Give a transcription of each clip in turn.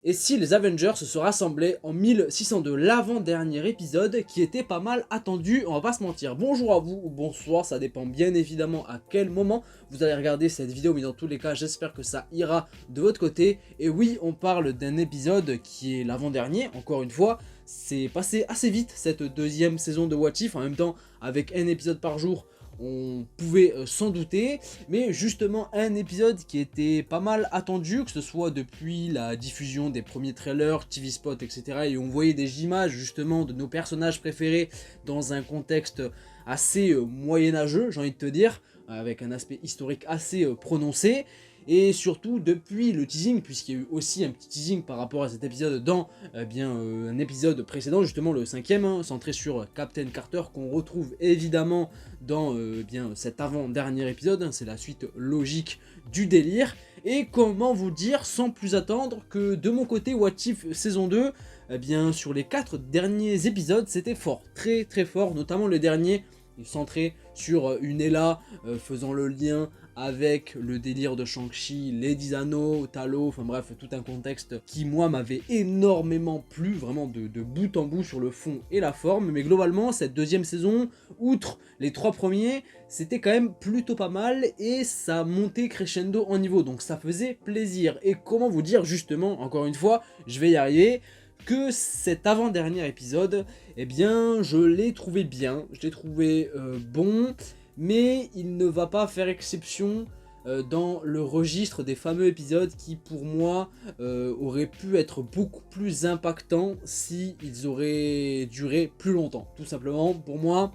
Et si les Avengers se rassemblaient en 1602, l'avant-dernier épisode qui était pas mal attendu, on va pas se mentir. Bonjour à vous ou bonsoir, ça dépend bien évidemment à quel moment vous allez regarder cette vidéo, mais dans tous les cas j'espère que ça ira de votre côté. Et oui, on parle d'un épisode qui est l'avant-dernier, encore une fois. C'est passé assez vite cette deuxième saison de What If, en même temps avec un épisode par jour. On pouvait s'en douter, mais justement un épisode qui était pas mal attendu, que ce soit depuis la diffusion des premiers trailers, TV spots, etc. Et on voyait des images justement de nos personnages préférés dans un contexte assez moyenâgeux, j'ai envie de te dire, avec un aspect historique assez prononcé. Et surtout depuis le teasing, puisqu'il y a eu aussi un petit teasing par rapport à cet épisode dans un épisode précédent, justement le cinquième, centré sur Captain Carter, qu'on retrouve évidemment dans cet avant-dernier épisode, c'est la suite logique du délire. Et comment vous dire sans plus attendre que de mon côté What If saison 2, sur les 4 derniers épisodes c'était fort, très très fort, notamment le dernier centré sur une Ella faisant le lien avec le délire de Shang-Chi, les 10 anneaux, Talo, enfin bref, tout un contexte qui moi m'avait énormément plu, vraiment de bout en bout sur le fond et la forme. Mais globalement, cette deuxième saison, outre les 3 premiers, c'était quand même plutôt pas mal et ça montait crescendo en niveau, donc ça faisait plaisir. Et comment vous dire justement, encore une fois, je vais y arriver, que cet avant-dernier épisode, eh bien, je l'ai trouvé bien, je l'ai trouvé bon, mais il ne va pas faire exception dans le registre des fameux épisodes qui, pour moi, auraient pu être beaucoup plus impactants si ils auraient duré plus longtemps. Tout simplement, pour moi,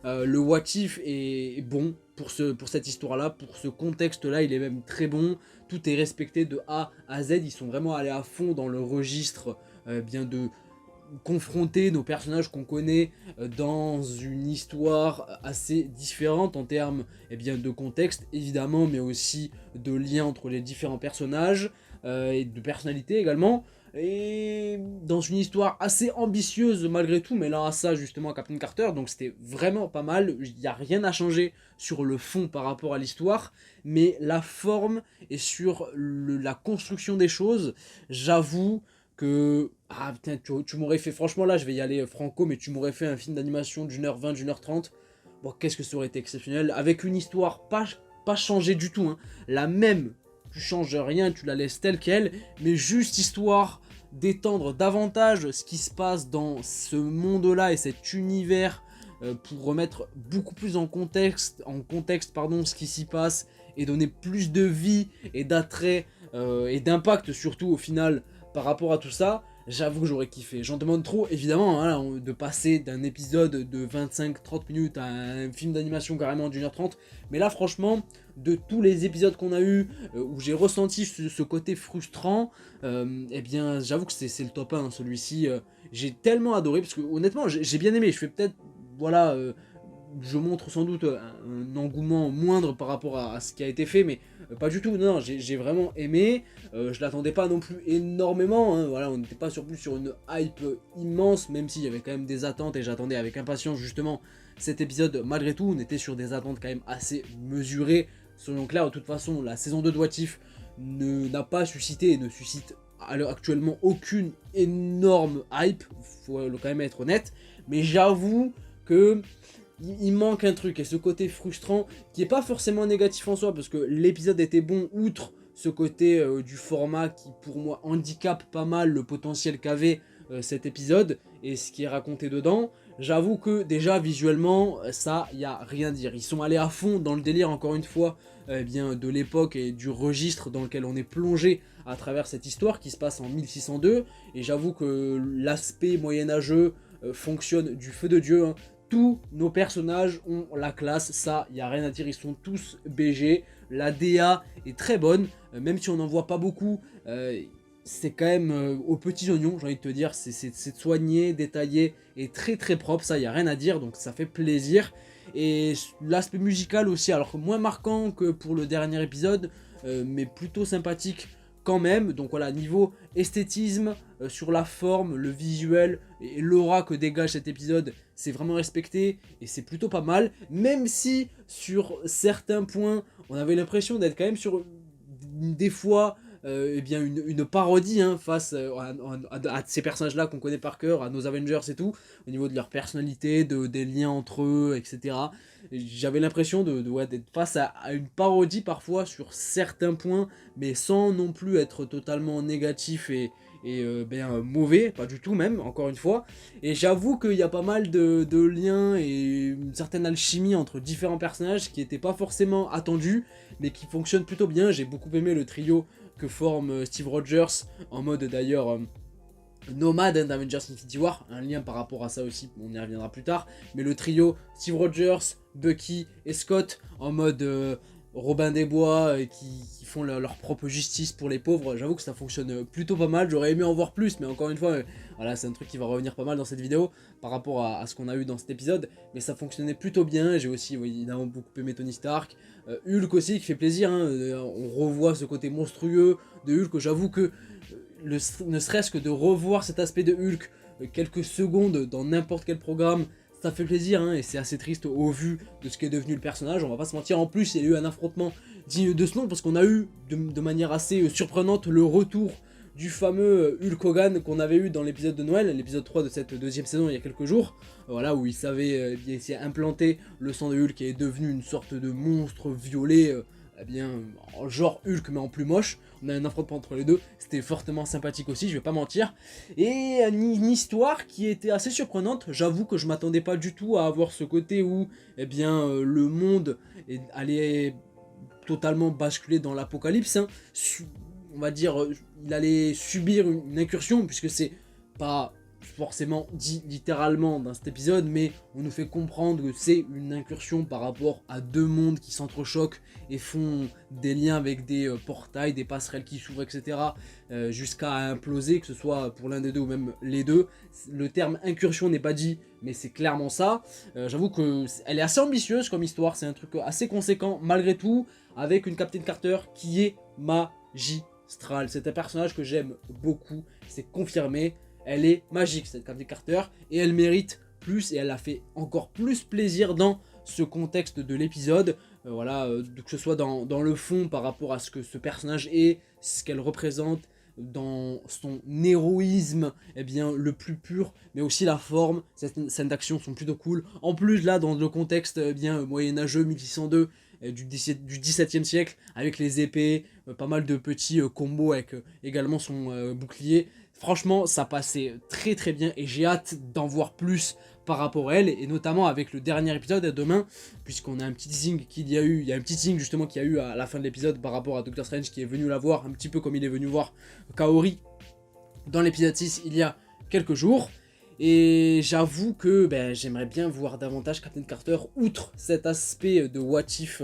le What If est bon pour cette histoire-là, pour ce contexte-là, il est même très bon. Tout est respecté de A à Z, ils sont vraiment allés à fond dans le registre de confronter nos personnages qu'on connaît dans une histoire assez différente en termes de contexte évidemment, mais aussi de lien entre les différents personnages et de personnalité également, et dans une histoire assez ambitieuse malgré tout, mais là à ça justement Captain Carter, donc c'était vraiment pas mal. Il n'y a rien à changer sur le fond par rapport à l'histoire, mais la forme et sur la construction des choses, j'avoue que... Ah putain, tu m'aurais fait... Franchement là, je vais y aller franco, mais tu m'aurais fait un film d'animation d'1h20, d'1h30. Bon, qu'est-ce que ça aurait été exceptionnel. Avec une histoire pas changée du tout, hein. La même, tu changes rien, tu la laisses telle qu'elle, mais juste histoire d'étendre davantage ce qui se passe dans ce monde-là et cet univers pour remettre beaucoup plus en contexte ce qui s'y passe et donner plus de vie et d'attrait et d'impact surtout au final par rapport à tout ça. J'avoue que j'aurais kiffé. J'en demande trop, évidemment, hein, de passer d'un épisode de 25-30 minutes à un film d'animation carrément d'1h30. Mais là, franchement, de tous les épisodes qu'on a eu où j'ai ressenti ce côté frustrant, j'avoue que c'est le top 1, hein, celui-ci. J'ai tellement adoré, parce que honnêtement, j'ai bien aimé. Je fais peut-être, voilà, je montre sans doute un engouement moindre par rapport à ce qui a été fait, mais pas du tout, non, j'ai vraiment aimé, je l'attendais pas non plus énormément, hein, voilà, on n'était pas plus sur une hype immense, même s'il y avait quand même des attentes et j'attendais avec impatience justement cet épisode. Malgré tout, on était sur des attentes quand même assez mesurées, soyons clairs. De toute façon, la saison 2 de What If n'a pas suscité et ne suscite à l'heure actuellement aucune énorme hype, faut quand même être honnête, mais j'avoue que il manque un truc, et ce côté frustrant qui est pas forcément négatif en soi, parce que l'épisode était bon, outre ce côté du format qui pour moi handicape pas mal le potentiel qu'avait cet épisode et ce qui est raconté dedans. J'avoue que déjà visuellement ça y a rien à dire, ils sont allés à fond dans le délire encore une fois de l'époque et du registre dans lequel on est plongé à travers cette histoire qui se passe en 1602, et j'avoue que l'aspect moyenâgeux fonctionne du feu de Dieu, hein. Tous nos personnages ont la classe, ça, il n'y a rien à dire, ils sont tous BG. La DA est très bonne, même si on n'en voit pas beaucoup, c'est quand même aux petits oignons, j'ai envie de te dire, c'est soigné, détaillé et très très propre, ça, il n'y a rien à dire, donc ça fait plaisir. Et l'aspect musical aussi, alors moins marquant que pour le dernier épisode, mais plutôt sympathique quand même. Donc voilà, niveau esthétisme, sur la forme, le visuel et l'aura que dégage cet épisode, c'est vraiment respecté et c'est plutôt pas mal, même si sur certains points on avait l'impression d'être quand même sur des fois eh bien une parodie hein, face à ces personnages-là qu'on connaît par cœur, à nos Avengers et tout, au niveau de leur personnalité, des liens entre eux, etc. J'avais l'impression ouais, d'être face à une parodie parfois sur certains points, mais sans non plus être totalement négatif et mauvais, pas du tout même, encore une fois. Et j'avoue qu'il y a pas mal de liens et une certaine alchimie entre différents personnages qui n'étaient pas forcément attendus, mais qui fonctionnent plutôt bien. J'ai beaucoup aimé le trio que forme Steve Rogers, en mode d'ailleurs nomade hein, d'Avengers Infinity War, un lien par rapport à ça aussi, on y reviendra plus tard, mais le trio Steve Rogers, Bucky et Scott, en mode Robin des Bois, qui font leur propre justice pour les pauvres, j'avoue que ça fonctionne plutôt pas mal, j'aurais aimé en voir plus, mais encore une fois, voilà, c'est un truc qui va revenir pas mal dans cette vidéo, par rapport à ce qu'on a eu dans cet épisode, mais ça fonctionnait plutôt bien, j'ai aussi évidemment beaucoup aimé Tony Stark, Hulk aussi qui fait plaisir, hein, on revoit ce côté monstrueux de Hulk, j'avoue que ne serait-ce que de revoir cet aspect de Hulk quelques secondes dans n'importe quel programme, ça fait plaisir hein, et c'est assez triste au vu de ce qu'est devenu le personnage, on va pas se mentir. En plus il y a eu un affrontement digne de ce nom parce qu'on a eu de manière assez surprenante le retour du fameux Hulk Hogan qu'on avait eu dans l'épisode de Noël, l'épisode 3 de cette deuxième saison il y a quelques jours, voilà, où il savait essayer d'implanter le sang de Hulk et est devenu une sorte de monstre violet, eh bien, en genre Hulk mais en plus moche. On a un affrontement entre les deux, c'était fortement sympathique aussi, je vais pas mentir. Et une histoire qui était assez surprenante, j'avoue que je m'attendais pas du tout à avoir ce côté où eh bien, le monde allait totalement basculer dans l'apocalypse. Hein. On va dire, il allait subir une incursion, puisque c'est pas forcément dit littéralement dans cet épisode, mais on nous fait comprendre que c'est une incursion par rapport à deux mondes qui s'entrechoquent et font des liens avec des portails, des passerelles qui s'ouvrent, etc. Jusqu'à imploser, que ce soit pour l'un des deux ou même les deux. Le terme incursion n'est pas dit, mais c'est clairement ça. J'avoue qu'elle est assez ambitieuse comme histoire, c'est un truc assez conséquent malgré tout, avec une Captain Carter qui est magistrale. C'est un personnage que j'aime beaucoup, c'est confirmé. Elle est magique cette Captain Carter et elle mérite plus et elle a fait encore plus plaisir dans ce contexte de l'épisode. Voilà, que ce soit dans le fond par rapport à ce que ce personnage est, ce qu'elle représente, dans son héroïsme eh bien, le plus pur, mais aussi la forme. Ces scènes d'action sont plutôt cool. En plus là, dans le contexte eh bien moyenâgeux 1602, du XVIIe siècle, avec les épées, pas mal de petits combos avec également son bouclier. Franchement, ça passait très très bien et j'ai hâte d'en voir plus par rapport à elle, et notamment avec le dernier épisode demain, puisqu'on a un petit teasing qu'il y a eu, il y a un petit teasing justement qu'il y a eu à la fin de l'épisode par rapport à Doctor Strange qui est venu la voir, un petit peu comme il est venu voir Kaori dans l'épisode 6 il y a quelques jours. Et j'avoue que j'aimerais bien voir davantage Captain Carter, outre cet aspect de what if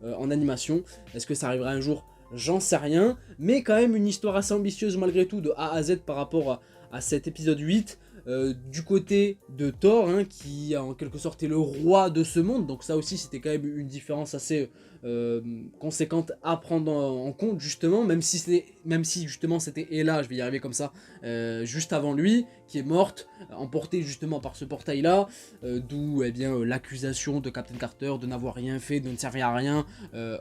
en animation. Est-ce que ça arrivera un jour ? J'en sais rien, mais quand même une histoire assez ambitieuse malgré tout de A à Z par rapport à cet épisode 8. Du côté de Thor, hein, qui en quelque sorte est le roi de ce monde, donc ça aussi c'était quand même une différence assez conséquente à prendre en compte justement, même si justement c'était Hela, je vais y arriver comme ça, juste avant lui, qui est morte, emportée justement par ce portail là, d'où eh bien l'accusation de Captain Carter de n'avoir rien fait, de ne servir à rien,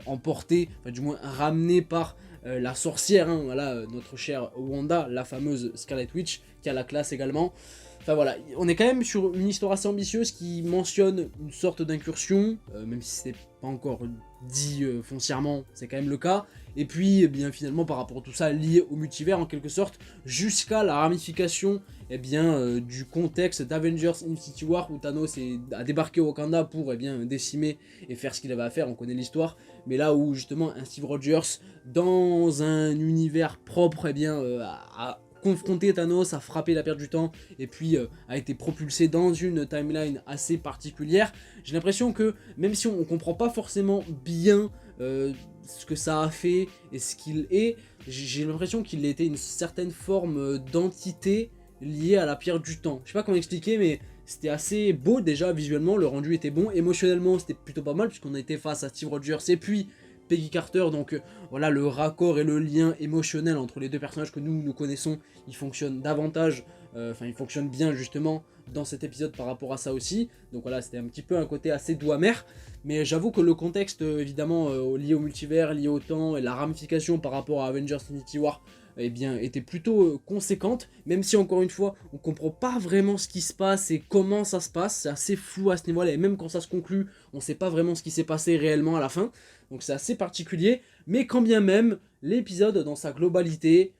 emportée, enfin du moins ramenée par la sorcière, hein, voilà, notre chère Wanda, la fameuse Scarlet Witch, qui a la classe également. Enfin voilà, on est quand même sur une histoire assez ambitieuse qui mentionne une sorte d'incursion, même si c'est pas encore dit foncièrement, c'est quand même le cas. Et puis, eh bien, finalement, par rapport à tout ça, lié au multivers en quelque sorte, jusqu'à la ramification eh bien, du contexte d'Avengers Infinity War, où Thanos a débarqué au Wakanda pour eh bien, décimer et faire ce qu'il avait à faire, on connaît l'histoire. Mais là où justement un Steve Rogers, dans un univers propre, eh bien, a confronté Thanos, a frappé la perte du temps et puis a été propulsé dans une timeline assez particulière. J'ai l'impression que même si on comprend pas forcément bien ce que ça a fait et ce qu'il est, j'ai l'impression qu'il était une certaine forme d'entité liée à la pierre du temps. Je sais pas comment expliquer, mais c'était assez beau déjà visuellement, le rendu était bon, émotionnellement c'était plutôt pas mal puisqu'on était face à Steve Rogers et puis Peggy Carter, donc voilà, le raccord et le lien émotionnel entre les deux personnages que nous connaissons, il fonctionne davantage, enfin il fonctionne bien justement dans cet épisode par rapport à ça aussi, donc voilà, c'était un petit peu un côté assez doux amer, mais j'avoue que le contexte évidemment lié au multivers, lié au temps, et la ramification par rapport à Avengers Infinity War, eh bien, était plutôt conséquente, même si encore une fois, on comprend pas vraiment ce qui se passe et comment ça se passe, c'est assez flou à ce niveau-là, et même quand ça se conclut, on sait pas vraiment ce qui s'est passé réellement à la fin, donc c'est assez particulier, mais quand bien même, l'épisode dans sa globalité,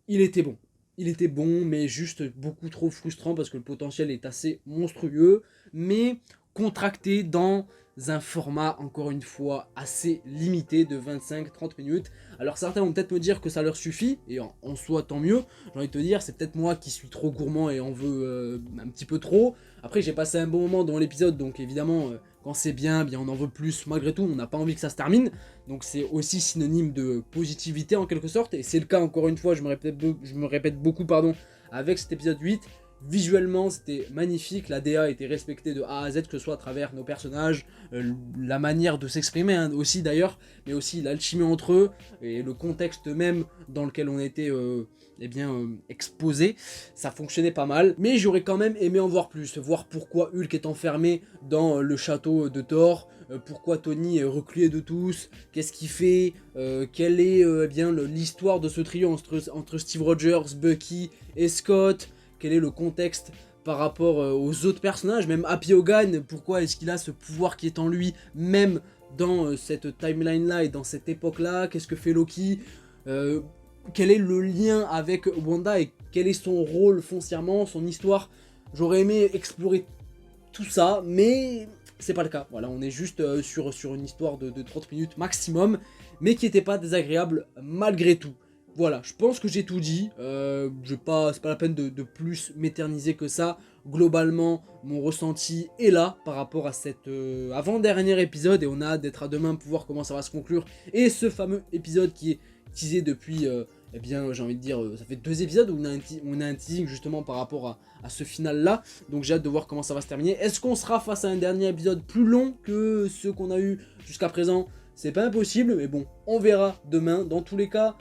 il était bon. Il était bon, mais juste beaucoup trop frustrant parce que le potentiel est assez monstrueux, mais contracté dans un format, encore une fois, assez limité de 25-30 minutes. Alors certains vont peut-être me dire que ça leur suffit, et en soi tant mieux, j'ai envie de te dire, c'est peut-être moi qui suis trop gourmand et en veux un petit peu trop. Après j'ai passé un bon moment dans l'épisode, donc évidemment, quand c'est bien, on en veut plus, malgré tout, on n'a pas envie que ça se termine, donc c'est aussi synonyme de positivité en quelque sorte, et c'est le cas encore une fois, je me répète beaucoup, pardon, avec cet épisode 8, visuellement c'était magnifique, la DA était respectée de A à Z, que ce soit à travers nos personnages, la manière de s'exprimer hein, aussi d'ailleurs, mais aussi l'alchimie entre eux, et le contexte même dans lequel on était exposé, ça fonctionnait pas mal, mais j'aurais quand même aimé en voir plus, voir pourquoi Hulk est enfermé dans le château de Thor, pourquoi Tony est reculé de tous, qu'est-ce qu'il fait, quelle est l'histoire de ce trio entre Steve Rogers, Bucky et Scott, quel est le contexte par rapport aux autres personnages, même Happy Hogan, pourquoi est-ce qu'il a ce pouvoir qui est en lui, même dans cette timeline-là et dans cette époque-là, qu'est-ce que fait Loki, quel est le lien avec Wanda et quel est son rôle foncièrement, son histoire. J'aurais aimé explorer tout ça, mais c'est pas le cas. Voilà, on est juste sur une histoire de 30 minutes maximum, mais qui n'était pas désagréable malgré tout. Voilà, je pense que j'ai tout dit, c'est pas la peine de plus m'éterniser que ça. Globalement, mon ressenti est là par rapport à cet avant-dernier épisode, et on a hâte d'être à demain pour voir comment ça va se conclure. Et ce fameux épisode qui est teasé depuis, j'ai envie de dire, ça fait 2 épisodes où on a un teasing justement par rapport à ce final-là. Donc j'ai hâte de voir comment ça va se terminer. Est-ce qu'on sera face à un dernier épisode plus long que ceux qu'on a eu jusqu'à présent? C'est pas impossible, mais bon, on verra demain. Dans tous les cas,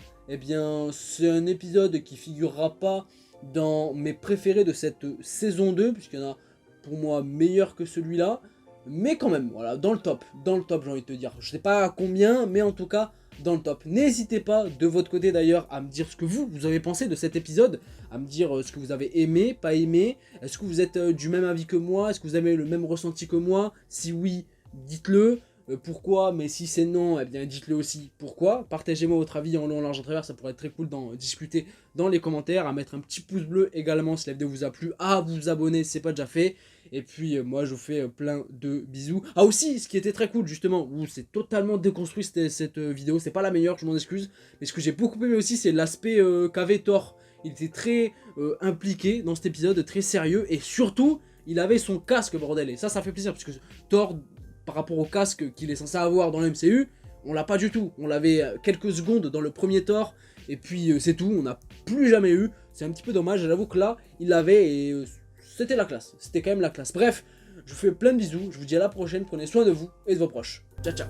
c'est un épisode qui figurera pas dans mes préférés de cette saison 2, puisqu'il y en a pour moi meilleur que celui-là, mais quand même, voilà, dans le top j'ai envie de te dire, je sais pas à combien, mais en tout cas, dans le top. N'hésitez pas, de votre côté d'ailleurs, à me dire ce que vous avez pensé de cet épisode, à me dire ce que vous avez aimé, pas aimé, est-ce que vous êtes du même avis que moi, est-ce que vous avez le même ressenti que moi, si oui, dites-le. Pourquoi, mais si c'est non, eh bien dites-le aussi pourquoi. Partagez-moi votre avis en long, en large, en travers, ça pourrait être très cool d'en discuter dans les commentaires, à mettre un petit pouce bleu également si la vidéo vous a plu, à vous abonner si c'est pas déjà fait, et puis moi je vous fais plein de bisous. Ah aussi, ce qui était très cool justement, où c'est totalement déconstruit cette vidéo, c'est pas la meilleure, je m'en excuse, mais ce que j'ai beaucoup aimé aussi c'est l'aspect qu'avait Thor. Il était très impliqué dans cet épisode, très sérieux, et surtout, il avait son casque bordel, et ça fait plaisir, parce que Thor, par rapport au casque qu'il est censé avoir dans le MCU, on l'a pas du tout. On l'avait quelques secondes dans le premier Thor, et puis c'est tout, on n'a plus jamais eu. C'est un petit peu dommage, j'avoue que là, il l'avait, et c'était la classe. C'était quand même la classe. Bref, je vous fais plein de bisous, je vous dis à la prochaine, prenez soin de vous et de vos proches. Ciao, ciao.